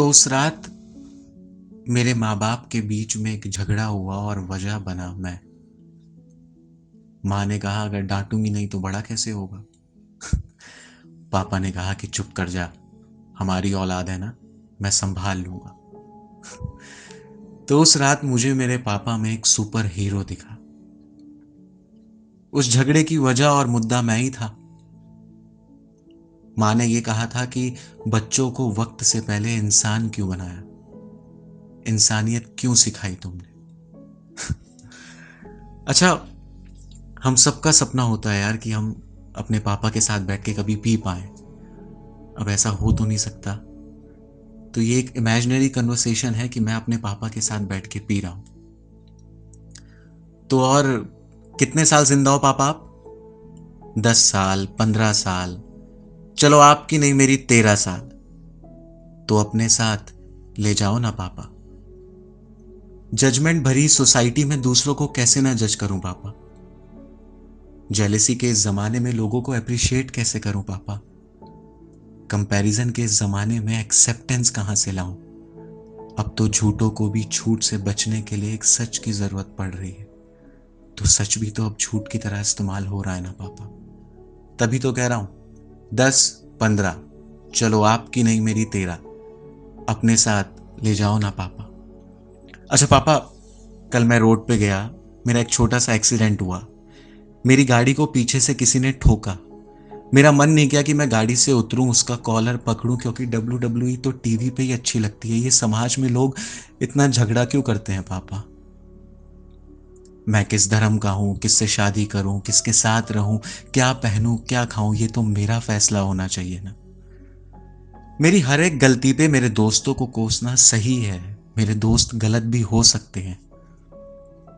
तो उस रात मेरे माँ बाप के बीच में एक झगड़ा हुआ और वजह बना मैं। माँ ने कहा अगर डांटूंगी नहीं तो बड़ा कैसे होगा। पापा ने कहा कि चुप कर जा, हमारी औलाद है ना, मैं संभाल लूंगा। तो उस रात मुझे मेरे पापा में एक सुपर हीरो दिखा। उस झगड़े की वजह और मुद्दा मैं ही था। माँ ने यह कहा था कि बच्चों को वक्त से पहले इंसान क्यों बनाया, इंसानियत क्यों सिखाई तुमने। अच्छा, हम सबका सपना होता है यार कि हम अपने पापा के साथ बैठ के कभी पी पाए। अब ऐसा हो तो नहीं सकता, तो ये एक इमेजिनरी कन्वर्सेशन है कि मैं अपने पापा के साथ बैठ के पी रहा हूं। तो और कितने साल जिंदा हो पापा आप? 10 साल, 15 साल, चलो आपकी नहीं मेरी 13 साल। तो अपने साथ ले जाओ ना पापा। जजमेंट भरी सोसाइटी में दूसरों को कैसे ना जज करूं पापा। जेलेसी के इस जमाने में लोगों को अप्रिशिएट कैसे करूं पापा। कंपैरिजन के इस जमाने में एक्सेप्टेंस कहां से लाऊं। अब तो झूठों को भी झूठ से बचने के लिए एक सच की जरूरत पड़ रही है। तो सच भी तो अब झूठ की तरह इस्तेमाल हो रहा है ना पापा। तभी तो कह रहा हूं 10, 15, चलो आपकी नहीं मेरी 13, अपने साथ ले जाओ ना पापा। अच्छा पापा, कल मैं रोड पे गया, मेरा एक छोटा सा एक्सीडेंट हुआ। मेरी गाड़ी को पीछे से किसी ने ठोका। मेरा मन नहीं किया कि मैं गाड़ी से उतरूं, उसका कॉलर पकड़ूं, क्योंकि WWE तो टीवी पे ही अच्छी लगती है। ये समाज में लोग इतना झगड़ा क्यों करते हैं पापा। मैं किस धर्म का हूं, किससे शादी करूं, किसके साथ रहूं, क्या पहनूं, क्या खाऊं, ये तो मेरा फैसला होना चाहिए ना। मेरी हर एक गलती पे मेरे दोस्तों को कोसना सही है। मेरे दोस्त गलत भी हो सकते हैं,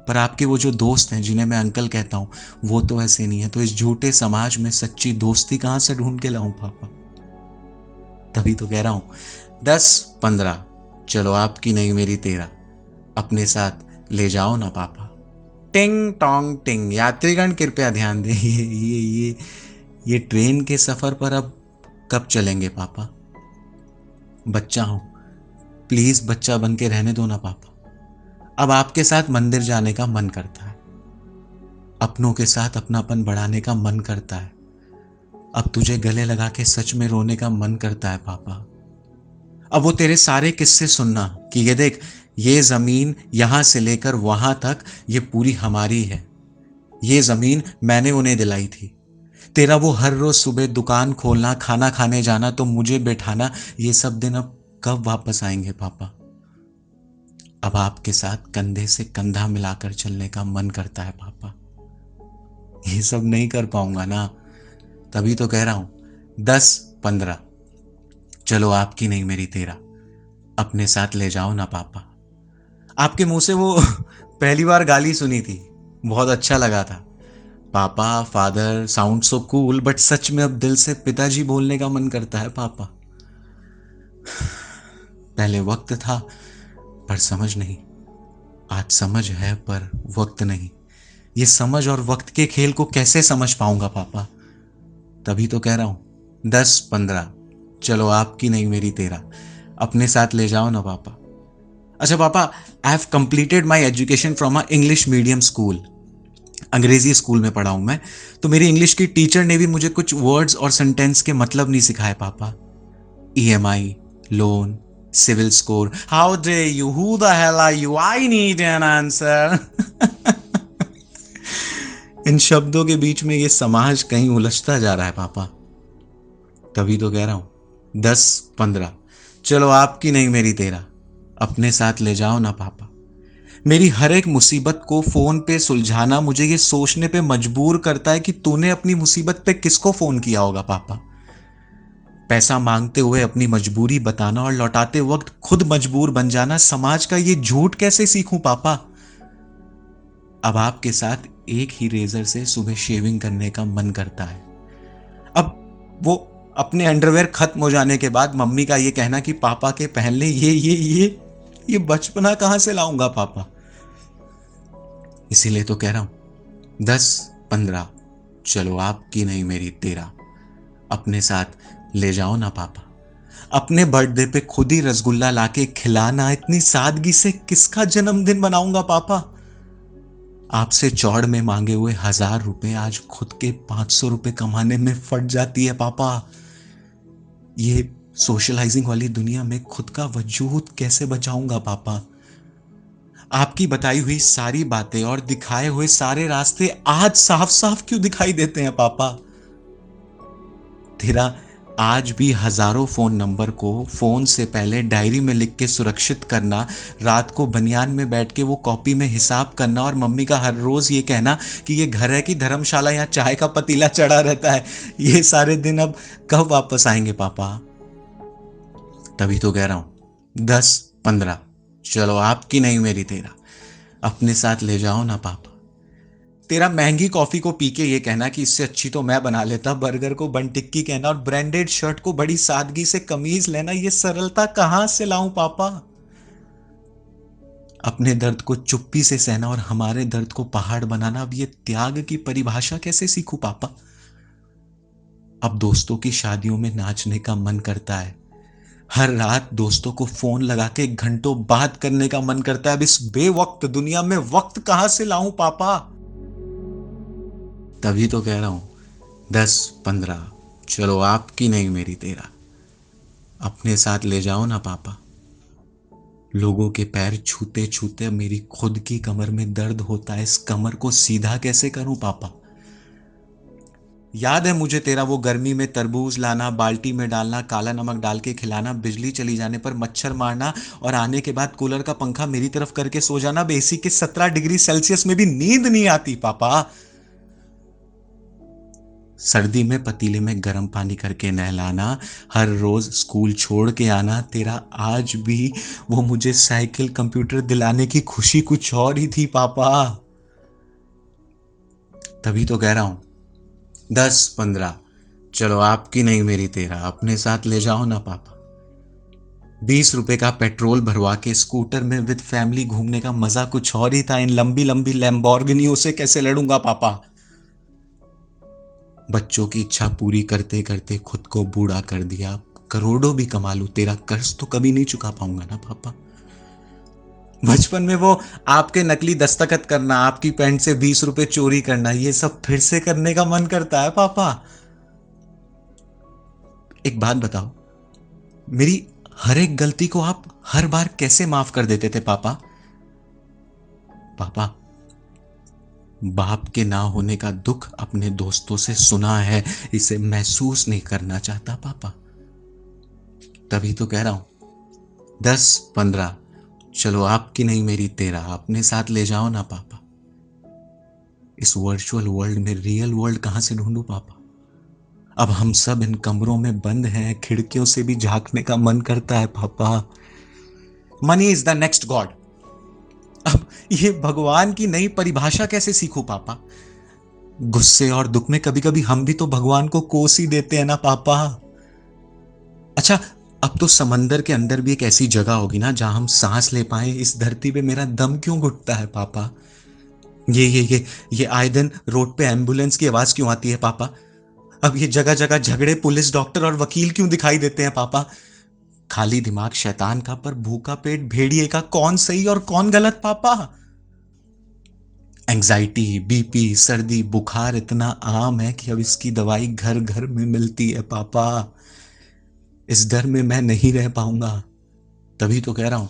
पर आपके वो जो दोस्त हैं जिन्हें मैं अंकल कहता हूं, वो तो ऐसे नहीं है। तो इस झूठे समाज में सच्ची दोस्ती कहां से ढूंढ के लाऊं पापा। तभी तो कह रहा हूं 10, 15, चलो आपकी नहीं मेरी 13, अपने साथ ले जाओ ना पापा। टिंग टोंग टिंग, यात्रीगण कृपया ध्यान दें। ये ट्रेन के सफर पर अब कब चलेंगे पापा। बच्चा हूं, प्लीज बच्चा बन के रहने दो ना पापा। अब आपके साथ मंदिर जाने का मन करता है, अपनों के साथ अपनापन बढ़ाने का मन करता है। अब तुझे गले लगा के सच में रोने का मन करता है पापा। अब वो तेरे सारे किस्से सुनना कि ये देख, ये जमीन यहां से लेकर वहां तक ये पूरी हमारी है। ये जमीन मैंने उन्हें दिलाई थी। तेरा वो हर रोज सुबह दुकान खोलना, खाना खाने जाना, तो मुझे बैठाना, ये सब दिन अब कब वापस आएंगे पापा। अब आपके साथ कंधे से कंधा मिलाकर चलने का मन करता है पापा। ये सब नहीं कर पाऊंगा ना, तभी तो कह रहा हूं 10, 15, चलो आपकी नहीं मेरी 13, अपने साथ ले जाओ ना पापा। आपके मुंह से वो पहली बार गाली सुनी थी, बहुत अच्छा लगा था। पापा, father sound so cool, but सच में अब दिल से पिताजी बोलने का मन करता है पापा। पहले वक्त था पर समझ नहीं, आज समझ है पर वक्त नहीं। ये समझ और वक्त के खेल को कैसे समझ पाऊंगा पापा। तभी तो कह रहा हूं 10, 15, चलो आपकी नहीं मेरी 13, अपने साथ ले जाओ ना पापा। अच्छा पापा, I have completed my education from a English medium school. अंग्रेजी स्कूल में पढ़ा हूं मैं। तो मेरी इंग्लिश की टीचर ने भी मुझे कुछ वर्ड्स और सेंटेंस के मतलब नहीं सिखाए पापा। EMI, loan, CIBIL score, how dare you, who the hell are you, I need an answer. इन शब्दों के बीच में ये समाज कहीं उलझता जा रहा है पापा। तभी तो कह रहा हूं 10, 15, चलो आपकी नहीं मेरी 13, अपने साथ ले जाओ ना पापा। मेरी हर एक मुसीबत को फोन पे सुलझाना मुझे ये सोचने पे मजबूर करता है कि तूने अपनी मुसीबत पे किसको फोन किया होगा पापा। पैसा मांगते हुए अपनी मजबूरी बताना और लौटाते वक्त खुद मजबूर बन जाना, समाज का ये झूठ कैसे सीखूं पापा। अब आपके साथ एक ही रेजर से सुबह शेविंग करने का मन करता है। अब वो अपने अंडरवेयर खत्म हो जाने के बाद मम्मी का ये कहना कि पापा के पहन ले, ये बचपना कहां से लाऊंगा पापा। इसीलिए तो कह रहा हूं 10, 15, चलो आपकी नहीं मेरी 13, अपने साथ ले जाओ ना पापा। अपने बर्थडे पे खुद ही रसगुल्ला लाके खिलाना, इतनी सादगी से किसका जन्मदिन मनाऊंगा पापा? आपसे चौड़ में मांगे हुए 1,000 रुपए आज खुद के 500 रुपए कमाने में फट जाती है पापा। ये सोशलाइजिंग वाली दुनिया में खुद का वजूद कैसे बचाऊंगा पापा? आपकी बताई हुई सारी बातें और दिखाए हुए सारे रास्ते आज साफ साफ क्यों दिखाई देते हैं पापा? तेरा आज भी हजारों फोन नंबर को फोन से पहले डायरी में लिख के सुरक्षित करना, रात को बनियान में बैठ के वो कॉपी में हिसाब करना और मम्मी का हर रोज ये कहना कि ये घर है कि धर्मशाला, यहाँ चाय का पतीला चढ़ा रहता है, ये सारे दिन अब कब वापस आएंगे पापा? तभी तो कह रहा हूं 10-15, चलो आपकी नहीं मेरी तेरा, अपने साथ ले जाओ ना पापा। तेरा महंगी कॉफी को पी के ये कहना कि इससे अच्छी तो मैं बना लेता, बर्गर को बन टिक्की कहना और ब्रांडेड शर्ट को बड़ी सादगी से कमीज लेना, ये सरलता कहां से लाऊं पापा? अपने दर्द को चुप्पी से सहना और हमारे दर्द को पहाड़ बनाना, अब ये त्याग की परिभाषा कैसे सीखूं पापा? अब दोस्तों की शादियों में नाचने का मन करता है, हर रात दोस्तों को फोन लगा के घंटों बात करने का मन करता है। अब इस बेवक्त दुनिया में वक्त कहां से लाऊं पापा? तभी तो कह रहा हूं 10-15, चलो आपकी नहीं मेरी तेरा, अपने साथ ले जाओ ना पापा। लोगों के पैर छूते छूते मेरी खुद की कमर में दर्द होता है, इस कमर को सीधा कैसे करूं पापा? याद है मुझे तेरा वो गर्मी में तरबूज लाना, बाल्टी में डालना, काला नमक डाल के खिलाना, बिजली चली जाने पर मच्छर मारना और आने के बाद कूलर का पंखा मेरी तरफ करके सो जाना। अब एसी के 17 डिग्री सेल्सियस में भी नींद नहीं आती पापा। सर्दी में पतीले में गर्म पानी करके नहलाना, हर रोज स्कूल छोड़ के आना, तेरा आज भी वो मुझे साइकिल कंप्यूटर दिलाने की खुशी कुछ और ही थी पापा। तभी तो कह रहा हूं 10-15, चलो आपकी नहीं मेरी तेरा, अपने साथ ले जाओ ना पापा। 20 रुपए का पेट्रोल भरवा के स्कूटर में विद फैमिली घूमने का मजा कुछ और ही था, इन लंबी लंबी लैम्बोर्गिनियों से कैसे लड़ूंगा पापा? बच्चों की इच्छा पूरी करते करते खुद को बूढ़ा कर दिया, करोड़ों भी कमा लूं, तेरा कर्ज तो कभी नहीं चुका पाऊंगा ना पापा। बचपन में वो आपके नकली दस्तखत करना, आपकी पैंट से 20 रुपए चोरी करना, ये सब फिर से करने का मन करता है पापा। एक बात बताओ, मेरी हर एक गलती को आप हर बार कैसे माफ कर देते थे पापा? पापा, बाप के ना होने का दुख अपने दोस्तों से सुना है, इसे महसूस नहीं करना चाहता पापा। तभी तो कह रहा हूं 10-15, चलो आपकी नहीं मेरी तेरा, अपने साथ ले जाओ ना पापा। इस वर्चुअल वर्ल्ड में रियल वर्ल्ड कहां से ढूंढूं पापा? अब हम सब इन कमरों में बंद हैं, खिड़कियों से भी झांकने का मन करता है पापा। Money is the next God. अब ये भगवान की नई परिभाषा कैसे सीखूं पापा? गुस्से और दुख में कभी कभी हम भी तो भगवान को कोस ही देते हैं ना पापा। अच्छा, अब तो समंदर के अंदर भी एक ऐसी जगह होगी ना जहां हम सांस ले पाए, इस धरती पे मेरा दम क्यों घुटता है पापा? ये आए दिन रोड पे एम्बुलेंस की आवाज क्यों आती है पापा? अब ये जगह जगह झगड़े, पुलिस, डॉक्टर और वकील क्यों दिखाई देते हैं पापा? खाली दिमाग शैतान का, पर भूखा पेट भेड़िए का, कौन सही और कौन गलत पापा? एंजाइटी, बीपी, सर्दी, बुखार इतना आम है कि अब इसकी दवाई घर घर में मिलती है पापा। इस डर में मैं नहीं रह पाऊंगा। तभी तो कह रहा हूं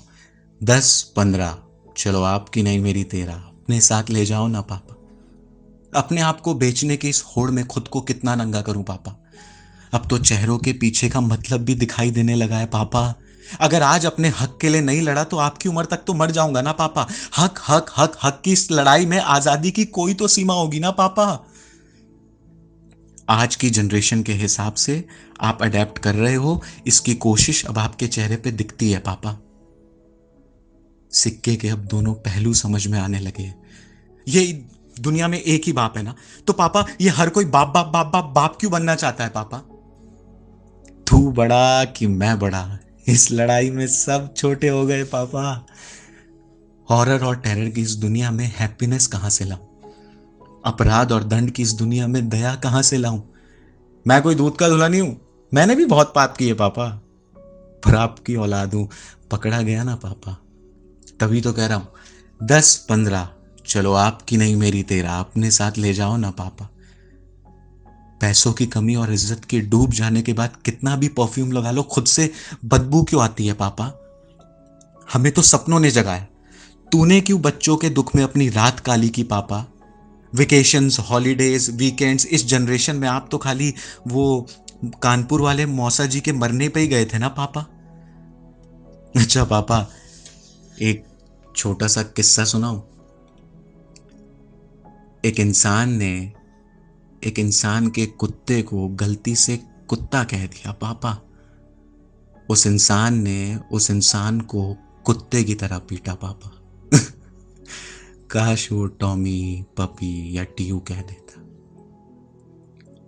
10-15, चलो आपकी नहीं मेरी तेरा, अपने साथ ले जाओ ना पापा। अपने आप को बेचने की इस होड़ में खुद को कितना नंगा करूं पापा? अब तो चेहरों के पीछे का मतलब भी दिखाई देने लगा है पापा। अगर आज अपने हक के लिए नहीं लड़ा तो आपकी उम्र तक तो मर जाऊंगा ना पापा। हक हक हक हक की इस लड़ाई में आजादी की कोई तो सीमा होगी ना पापा। आज की जनरेशन के हिसाब से आप अडेप्ट कर रहे हो, इसकी कोशिश अब आपके चेहरे पे दिखती है पापा। सिक्के के अब दोनों पहलू समझ में आने लगे। ये दुनिया में एक ही बाप है ना, तो पापा ये हर कोई बाप बाप बाप बाप बाप क्यों बनना चाहता है पापा? तू बड़ा कि मैं बड़ा, इस लड़ाई में सब छोटे हो गए पापा। हॉरर और टेरर की इस दुनिया में हैप्पीनेस कहां से लाऊं? अपराध और दंड की इस दुनिया में दया कहां से लाऊं? मैं कोई दूध का धुला नहीं हूं, मैंने भी बहुत पाप किए पापा। पर आपकी औलाद हूं, पकड़ा गया ना पापा। तभी तो कह रहा हूं 10-15, चलो आपकी नहीं मेरी 13, अपने साथ ले जाओ ना पापा। पैसों की कमी और इज्जत के डूब जाने के बाद कितना भी परफ्यूम लगा लो, खुद से बदबू क्यों आती है पापा? हमें तो सपनों ने जगाया, तूने क्यों बच्चों के दुख में अपनी रात काली की पापा? वेकेशंस, हॉलीडेज, वीकेंड्स, इस जनरेशन में आप तो खाली वो कानपुर वाले मौसा जी के मरने पे ही गए थे ना पापा। अच्छा पापा, एक छोटा सा किस्सा सुनाऊं। एक इंसान ने एक इंसान के कुत्ते को गलती से कुत्ता कह दिया पापा। उस इंसान ने उस इंसान को कुत्ते की तरह पीटा पापा। काश वो टॉमी, पपी या टीयू कह देता।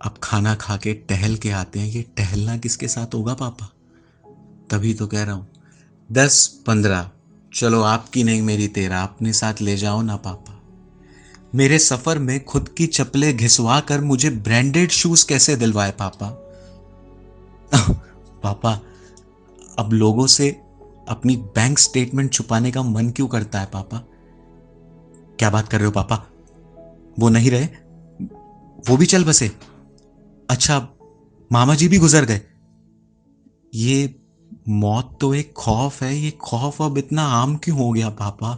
अब खाना खा के टहल के आते हैं, ये टहलना किसके साथ होगा पापा? तभी तो कह रहा हूं 10-15, चलो आपकी नहीं मेरी 13, अपने साथ ले जाओ ना पापा। मेरे सफर में खुद की चप्पलें घिसवा कर मुझे ब्रांडेड शूज कैसे दिलवाए पापा? पापा, अब लोगों से अपनी बैंक स्टेटमेंट छुपाने का मन क्यों करता है पापा? क्या बात कर रहे हो पापा? वो नहीं रहे, वो भी चल बसे? अच्छा, मामा जी भी गुजर गए? ये मौत तो एक खौफ है, ये खौफ अब इतना आम क्यों हो गया पापा?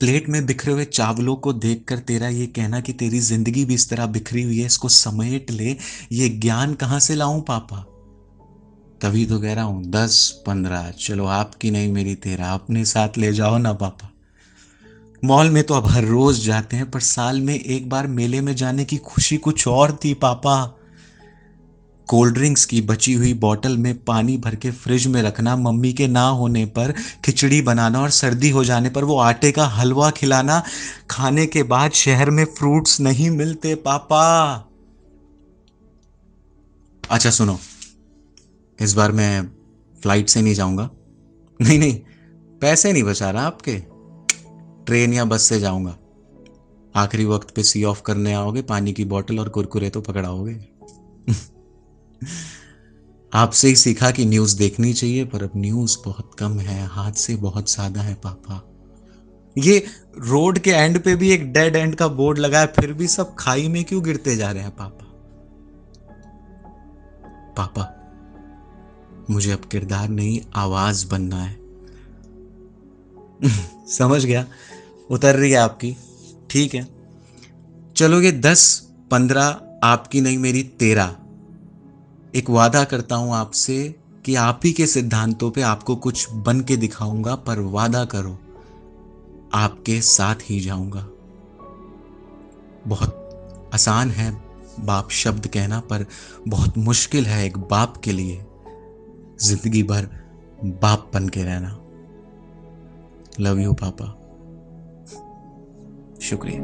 प्लेट में बिखरे हुए चावलों को देखकर तेरा ये कहना कि तेरी जिंदगी भी इस तरह बिखरी हुई है, इसको समेट ले, ये ज्ञान कहां से लाऊं पापा? तभी तो कह रहा हूं 10-15, चलो आपकी नहीं मेरी 13, अपने साथ ले जाओ ना पापा। मॉल में तो अब हर रोज जाते हैं, पर साल में एक बार मेले में जाने की खुशी कुछ और थी पापा। कोल्ड ड्रिंक्स की बची हुई बोतल में पानी भर के फ्रिज में रखना, मम्मी के ना होने पर खिचड़ी बनाना और सर्दी हो जाने पर वो आटे का हलवा खिलाना, खाने के बाद शहर में फ्रूट्स नहीं मिलते पापा। अच्छा सुनो, इस बार मैं फ्लाइट से नहीं जाऊंगा। नहीं नहीं, पैसे नहीं बचा रहा आपके, ट्रेन या बस से जाऊंगा। आखिरी वक्त पे सी ऑफ करने आओगे, पानी की बोतल और कुरकुरे तो पकड़ाओगे। आपसे ही सीखा कि न्यूज देखनी चाहिए, पर अब न्यूज बहुत कम है, हादसे बहुत ज्यादा है पापा। ये रोड के एंड पे भी एक डेड एंड का बोर्ड लगा है, फिर भी सब खाई में क्यों गिरते जा रहे हैं पापा? पापा, मुझे अब किरदार नहीं आवाज बनना है। समझ गया, उतर रही है आपकी, ठीक है। चलोगे 10-15, आपकी नहीं मेरी 13। एक वादा करता हूं आपसे कि आप ही के सिद्धांतों पे आपको कुछ बन के दिखाऊंगा, पर वादा करो आपके साथ ही जाऊंगा। बहुत आसान है बाप शब्द कहना, पर बहुत मुश्किल है एक बाप के लिए जिंदगी भर बाप बन के रहना। लव यू पापा, शुक्रिया।